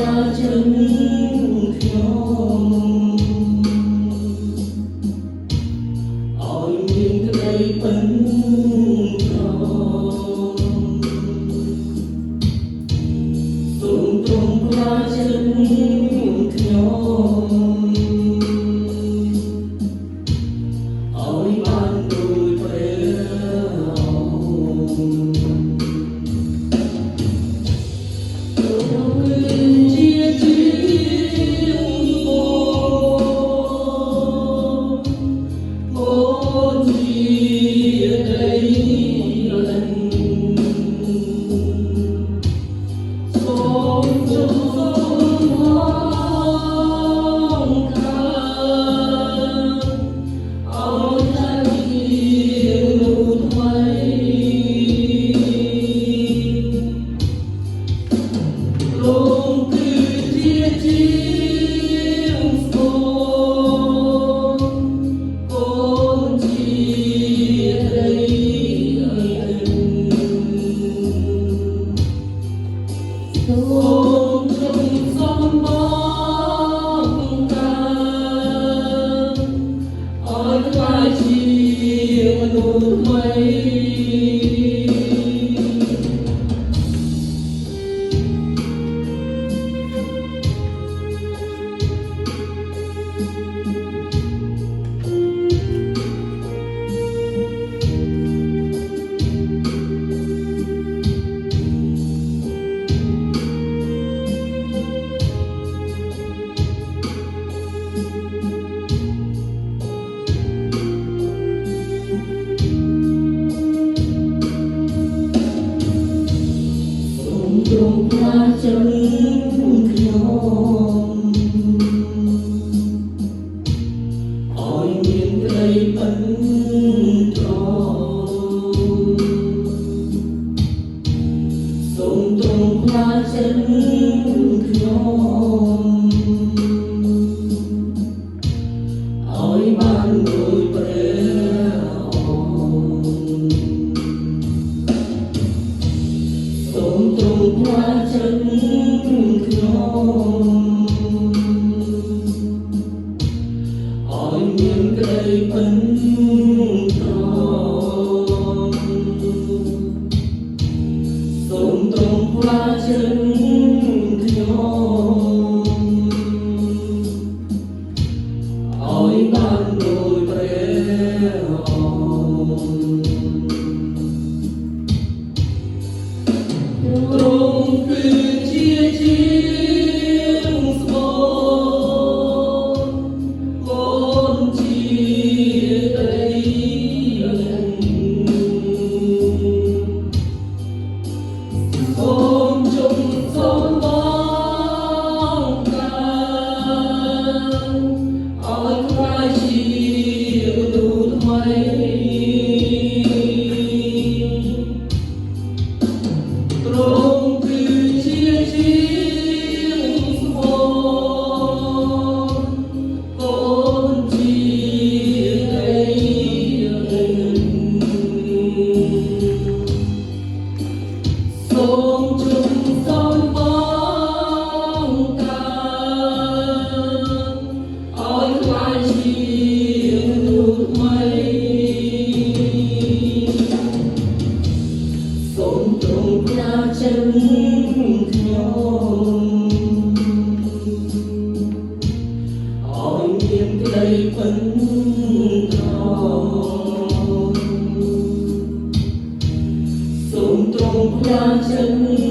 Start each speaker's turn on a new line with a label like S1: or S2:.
S1: ចឹងខ្ញុំឲ្យមានក្តីប៉ិនប្រសូមទ្រង់ប្រាចឹងខ្ញុំឲ្យបានដូចព្រះទ្រង់ប្រាចឹងខ្ញុំឲ្យមានក្តីប៉ិនប្រសូមទ្រង់ប្រាចឹងខ្ញុំឲ្យបានដូចព្រះសូមទ្រង់ប្រាចឹងខ្ញុំឲ្យមានក្តីប៉ិនប្រសូមទ្រង់ប្រាចឹងខ្ញុំឲ្យបានដូចព្រះទ្រង់គឺជាជាងស្បូនកូនជាដីសូមជុំសូមបងការឲ្យខ្លាយជាមនុស្សថ្មីទ្រង់គឺជាជាងស្បូនកូនជាដីសូមជុំសូមបងការឲ្យខ្លាយជាមនុស្សថ្មីសូមទ្រង់ប្រាចឹងខ្ញុំឲ្យមានក្តីប៉ិនប្រសូមទ្រង់ប្រាចឹង